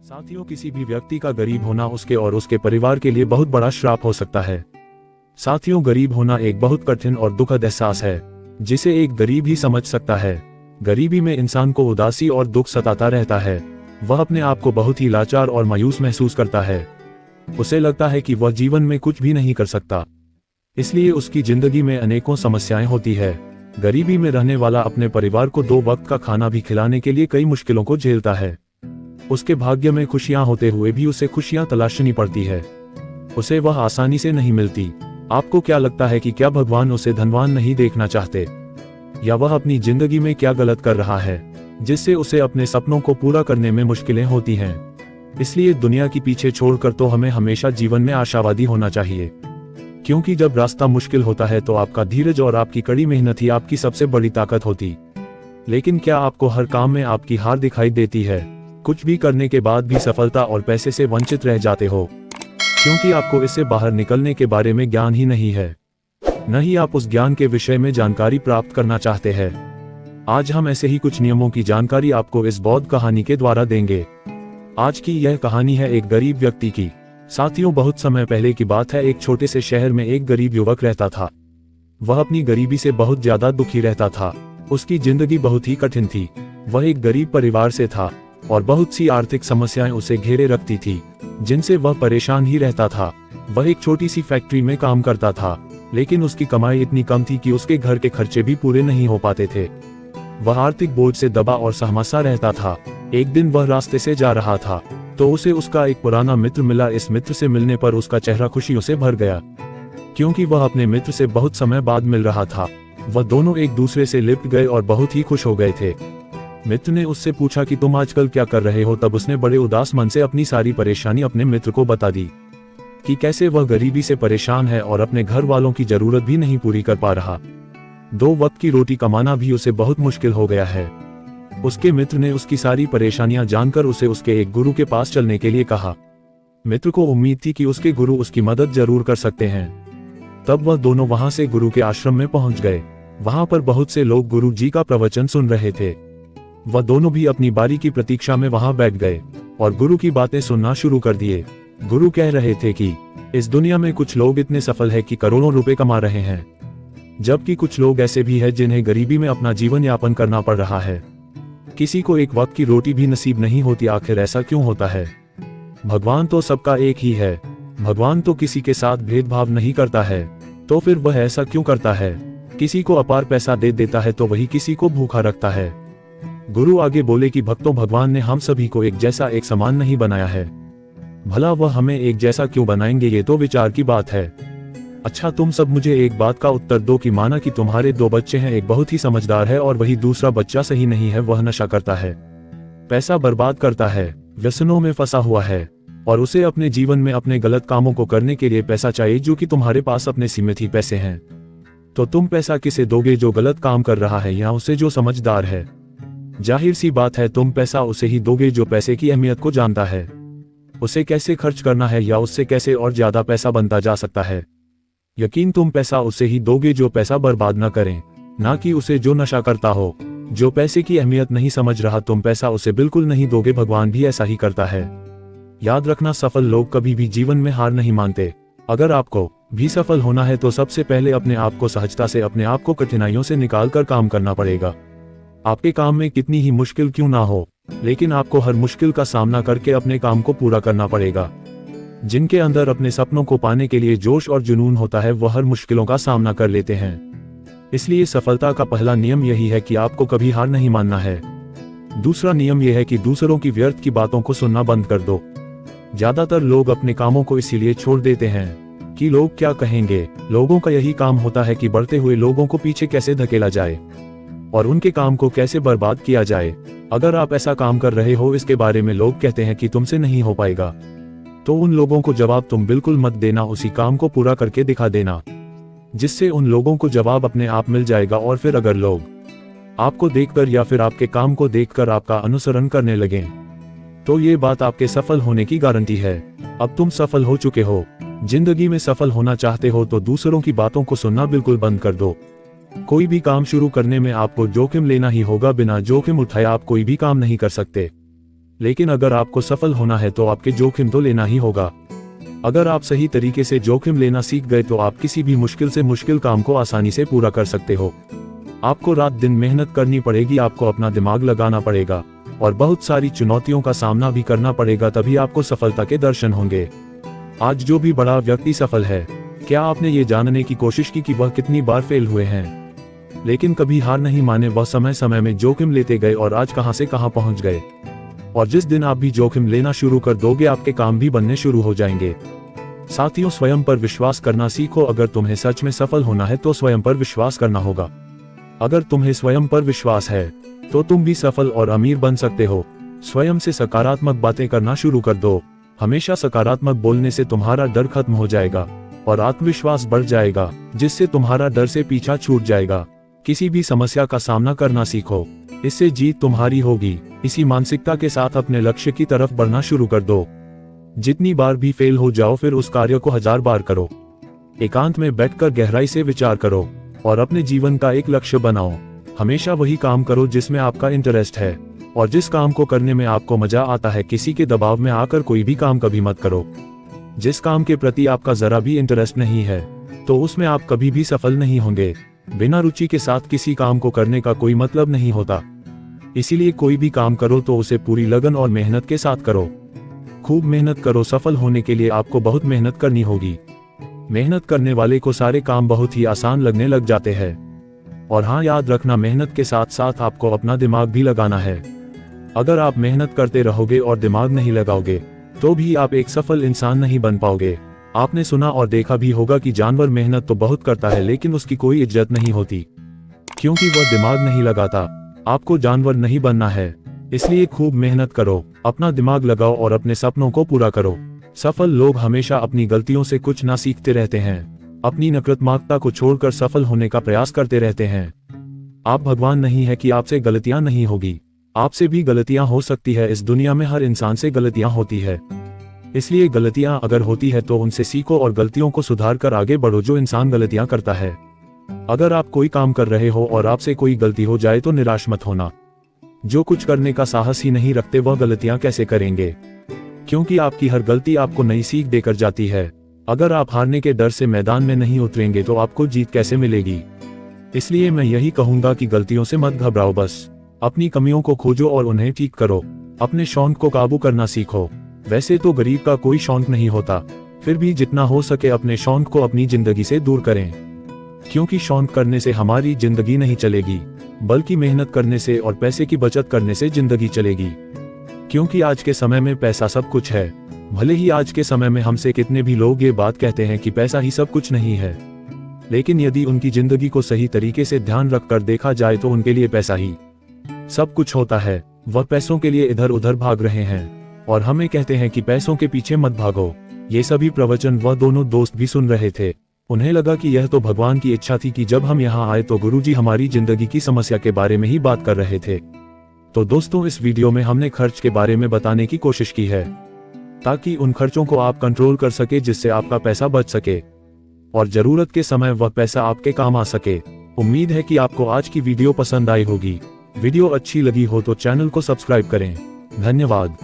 साथियों, किसी भी व्यक्ति का गरीब होना उसके और उसके परिवार के लिए बहुत बड़ा श्राप हो सकता है। साथियों, गरीब होना एक बहुत कठिन और दुखद एहसास है जिसे एक गरीब ही समझ सकता है। गरीबी में इंसान को उदासी और दुख सताता रहता है। वह अपने आप को बहुत ही लाचार और मायूस महसूस करता है। उसे लगता है कि वह जीवन में कुछ भी नहीं कर सकता, इसलिए उसकी जिंदगी में अनेकों समस्याएं होती है। गरीबी में रहने वाला अपने परिवार को 2 वक्त का खाना भी खिलाने के लिए कई मुश्किलों को झेलता है। उसके भाग्य में खुशियां होते हुए भी उसे खुशियां तलाशनी पड़ती है। उसे वह आसानी से नहीं मिलती। आपको क्या लगता है कि क्या भगवान उसे धनवान नहीं देखना चाहते, या वह अपनी जिंदगी में क्या गलत कर रहा है जिससे उसे अपने सपनों को पूरा करने में मुश्किलें होती हैं? इसलिए दुनिया की पीछे छोड़कर तो हमें हमेशा जीवन में आशावादी होना चाहिए, क्योंकि जब रास्ता मुश्किल होता है तो आपका धीरज और आपकी कड़ी मेहनत ही आपकी सबसे बड़ी ताकत होती। लेकिन क्या आपको हर काम में आपकी हार दिखाई देती है? कुछ भी करने के बाद भी सफलता और पैसे से वंचित रह जाते हो, क्योंकि आपको इससे बाहर निकलने के बारे में ज्ञान ही नहीं है, न ही आप उस ज्ञान के विषय में जानकारी प्राप्त करना चाहते हैं। आज हम ऐसे ही कुछ नियमों की जानकारी आपको इस बौद्ध कहानी के द्वारा देंगे। आज की यह कहानी है एक गरीब व्यक्ति की। साथियों, बहुत समय पहले की बात है। एक छोटे से शहर में एक गरीब युवक रहता था। वह अपनी गरीबी से बहुत ज्यादा दुखी रहता था। उसकी जिंदगी बहुत ही कठिन थी। वह एक गरीब परिवार से था और बहुत सी आर्थिक समस्याएं उसे घेरे रखती थी, जिनसे वह परेशान ही रहता था। वह एक छोटी सी फैक्ट्री में काम करता था, लेकिन उसकी कमाई इतनी कम थी कि उसके घर के खर्चे भी पूरे नहीं हो पाते थे। वह आर्थिक बोझ से दबा और सहमा रहता था। एक दिन वह रास्ते से जा रहा था तो उसे उसका एक पुराना मित्र मिला। इस मित्र से मिलने पर उसका चेहरा खुशियों से भर गया, क्योंकि वह अपने मित्र से बहुत समय बाद मिल रहा था। वह दोनों एक दूसरे से लिपट गए और बहुत ही खुश हो गए थे। मित्र ने उससे पूछा कि तुम आजकल क्या कर रहे हो? तब उसने बड़े उदास मन से अपनी सारी परेशानी अपने मित्र को बता दी कि कैसे वह गरीबी से परेशान है और अपने घर वालों की जरूरत भी नहीं पूरी कर पा रहा। 2 वक्त की रोटी कमाना भी उसे बहुत मुश्किल हो गया है। उसके मित्र ने उसकी सारी परेशानियां जानकर उसे उसके एक गुरु के पास चलने के लिए कहा। मित्र को उम्मीद थी कि उसके गुरु उसकी मदद जरूर कर सकते हैं। तब वह दोनों वहां से गुरु के आश्रम में पहुंच गए। वहां पर बहुत से लोग गुरु जी का प्रवचन सुन रहे थे। वह दोनों भी अपनी बारी की प्रतीक्षा में वहां बैठ गए और गुरु की बातें सुनना शुरू कर दिए। गुरु कह रहे थे कि इस दुनिया में कुछ लोग इतने सफल हैं कि करोड़ों रुपए कमा रहे हैं, जबकि कुछ लोग ऐसे भी हैं जिन्हें गरीबी में अपना जीवन यापन करना पड़ रहा है। किसी को एक वक्त की रोटी भी नसीब नहीं होती। आखिर ऐसा क्यों होता है? भगवान तो सबका एक ही है। भगवान तो किसी के साथ भेदभाव नहीं करता है, तो फिर वह ऐसा क्यों करता है? किसी को अपार पैसा दे देता है तो वही किसी को भूखा रखता है। गुरु आगे बोले कि भक्तों, भगवान ने हम सभी को एक जैसा, एक समान नहीं बनाया है। भला वह हमें एक जैसा क्यों बनाएंगे? ये तो विचार की बात है। अच्छा, तुम सब मुझे एक बात का उत्तर दो कि माना कि तुम्हारे 2 बच्चे हैं। एक बहुत ही समझदार है और वही दूसरा बच्चा सही नहीं है। वह नशा करता है, पैसा बर्बाद करता है, व्यसनों में फंसा हुआ है और उसे अपने जीवन में अपने गलत कामों को करने के लिए पैसा चाहिए, जो कि तुम्हारे पास अपने सीमित ही पैसे हैं। तो तुम पैसा किसे दोगे? जो गलत काम कर रहा है या उसे जो समझदार है? जाहिर सी बात है, तुम पैसा उसे ही दोगे जो पैसे की अहमियत को जानता है, उसे कैसे खर्च करना है या उससे कैसे और ज्यादा पैसा बनता जा सकता है। यकीन तुम पैसा उसे ही दोगे जो पैसा बर्बाद न करें, ना कि उसे जो नशा करता हो, जो पैसे की अहमियत नहीं समझ रहा। तुम पैसा उसे बिल्कुल नहीं दोगे। भगवान भी ऐसा ही करता है। याद रखना, सफल लोग कभी भी जीवन में हार नहीं मानते। अगर आपको भी सफल होना है तो सबसे पहले अपने आप को सहजता से, अपने आप को कठिनाइयों से निकाल कर काम करना पड़ेगा। आपके काम में कितनी ही मुश्किल क्यों ना हो, लेकिन आपको हर मुश्किल का सामना करके अपने काम को पूरा करना पड़ेगा। जिनके अंदर अपने सपनों को पाने के लिए जोश और जुनून होता है, वह हर मुश्किलों का सामना कर लेते हैं। इसलिए सफलता का पहला नियम यही है कि आपको कभी हार नहीं मानना है। दूसरा नियम यह है कि दूसरों की व्यर्थ की बातों को सुनना बंद कर दो। ज्यादातर लोग अपने कामों को इसीलिए छोड़ देते हैं कि लोग क्या कहेंगे। लोगों का यही काम होता है कि बढ़ते हुए लोगों को पीछे कैसे धकेला जाए और उनके काम को कैसे बर्बाद किया जाए। अगर आप ऐसा काम कर रहे हो, इसके बारे में लोग कहते हैं कि तुमसे नहीं हो पाएगा, तो उन लोगों को जवाब तुम बिल्कुल मत देना। उसी काम को पूरा करके दिखा देना, जिससे उन लोगों को जवाब अपने आप मिल जाएगा। और फिर अगर लोग आपको देखकर या फिर आपके काम को देखकर आपका अनुसरण करने लगें, तो ये बात आपके सफल होने की गारंटी है। अब तुम सफल हो चुके हो। जिंदगी में सफल होना चाहते हो तो दूसरों की बातों को सुनना बिल्कुल बंद कर दो। कोई भी काम शुरू करने में आपको जोखिम लेना ही होगा। बिना जोखिम उठाए आप कोई भी काम नहीं कर सकते। लेकिन अगर आपको सफल होना है तो आपके जोखिम तो लेना ही होगा। अगर आप सही तरीके से जोखिम लेना सीख गए तो आप किसी भी मुश्किल से मुश्किल काम को आसानी से पूरा कर सकते हो। आपको रात दिन मेहनत करनी पड़ेगी, आपको अपना दिमाग लगाना पड़ेगा और बहुत सारी चुनौतियों का सामना भी करना पड़ेगा, तभी आपको सफलता के दर्शन होंगे। आज जो भी बड़ा व्यक्ति सफल है, क्या आपने ये जानने की कोशिश की कि वह कितनी बार फेल हुए हैं, लेकिन कभी हार नहीं माने। वह समय समय में जोखिम लेते गए और आज कहां से कहां पहुंच गए। और जिस दिन आप भी जोखिम लेना शुरू कर दोगे, आपके काम भी बनने शुरू हो जाएंगे। साथियों, स्वयं पर विश्वास करना सीखो। अगर तुम्हें सच में सफल होना है तो स्वयं पर विश्वास करना होगा। अगर तुम्हें स्वयं पर विश्वास है तो तुम भी सफल और अमीर बन सकते हो। स्वयं से सकारात्मक बातें करना शुरू कर दो। हमेशा सकारात्मक बोलने से तुम्हारा डर खत्म हो जाएगा और आत्मविश्वास बढ़ जाएगा, जिससे तुम्हारा डर से पीछा छूट जाएगा। किसी भी समस्या का सामना करना सीखो, इससे जीत तुम्हारी होगी। इसी मानसिकता के साथ अपने लक्ष्य की तरफ बढ़ना शुरू कर दो। जितनी बार भी फेल हो जाओ, फिर उस कार्य को 1000 बार करो। एकांत में बैठकर गहराई से विचार करो और अपने जीवन का एक लक्ष्य बनाओ। हमेशा वही काम करो जिसमें आपका इंटरेस्ट है और जिस काम को करने में आपको मजा आता है। किसी के दबाव में आकर कोई भी काम कभी मत करो। जिस काम के प्रति आपका जरा भी इंटरेस्ट नहीं है तो उसमें आप कभी भी सफल नहीं होंगे। बिना रुचि के साथ किसी काम को करने का कोई मतलब नहीं होता। इसीलिए कोई भी काम करो तो उसे पूरी लगन और मेहनत के साथ करो। खूब मेहनत करो। सफल होने के लिए आपको बहुत मेहनत करनी होगी। मेहनत करने वाले को सारे काम बहुत ही आसान लगने लग जाते हैं। और हाँ, याद रखना, मेहनत के साथ साथ आपको अपना दिमाग भी लगाना है। अगर आप मेहनत करते रहोगे और दिमाग नहीं लगाओगे तो भी आप एक सफल इंसान नहीं बन पाओगे। आपने सुना और देखा भी होगा कि जानवर मेहनत तो बहुत करता है लेकिन उसकी कोई इज्जत नहीं होती, क्योंकि वह दिमाग नहीं लगाता। आपको जानवर नहीं बनना है, इसलिए खूब मेहनत करो, अपना दिमाग लगाओ और अपने सपनों को पूरा करो। सफल लोग हमेशा अपनी गलतियों से कुछ ना सीखते रहते हैं। अपनी नकारात्मकता को छोड़कर सफल होने का प्रयास करते रहते हैं। आप भगवान नहीं है कि आपसे गलतियां नहीं होगी। आपसे भी गलतियां हो सकती है। इस दुनिया में हर इंसान से गलतियां होती है, इसलिए गलतियां अगर होती है तो उनसे सीखो और गलतियों को सुधार कर आगे बढ़ो। जो इंसान गलतियां करता है, अगर आप कोई काम कर रहे हो और आपसे कोई गलती हो जाए तो निराश मत होना। जो कुछ करने का साहस ही नहीं रखते वह गलतियां कैसे करेंगे, क्योंकि आपकी हर गलती आपको नई सीख देकर जाती है। अगर आप हारने के डर से मैदान में नहीं उतरेंगे तो आपको जीत कैसे मिलेगी। इसलिए मैं यही कहूंगा कि गलतियों से मत घबराओ, बस अपनी कमियों को खोजो और उन्हें ठीक करो। अपने शौक को काबू करना सीखो। वैसे तो गरीब का कोई शौक नहीं होता, फिर भी जितना हो सके अपने शौक को अपनी जिंदगी से दूर करें, क्योंकि शौक करने से हमारी जिंदगी नहीं चलेगी, बल्कि मेहनत करने से और पैसे की बचत करने से जिंदगी चलेगी। क्योंकि आज के समय में पैसा सब कुछ है। भले ही आज के समय में हमसे कितने भी लोग ये बात कहते हैं कि पैसा ही सब कुछ नहीं है, लेकिन यदि उनकी जिंदगी को सही तरीके से ध्यान रखकर देखा जाए तो उनके लिए पैसा ही सब कुछ होता है। वह पैसों के लिए इधर उधर भाग रहे हैं और हमें कहते हैं कि पैसों के पीछे मत भागो। ये सभी प्रवचन वह दोनों दोस्त भी सुन रहे थे। उन्हें लगा कि यह तो भगवान की इच्छा थी कि जब हम यहाँ आए तो गुरुजी हमारी जिंदगी की समस्या के बारे में ही बात कर रहे थे। तो दोस्तों, इस वीडियो में हमने खर्च के बारे में बताने की कोशिश की है, ताकि उन खर्चों को आप कंट्रोल कर सके जिससे आपका पैसा बच सके और जरूरत के समय वह पैसा आपके काम आ सके। उम्मीद है कि आपको आज की वीडियो पसंद आई होगी। वीडियो अच्छी लगी हो तो चैनल को सब्सक्राइब करें। धन्यवाद।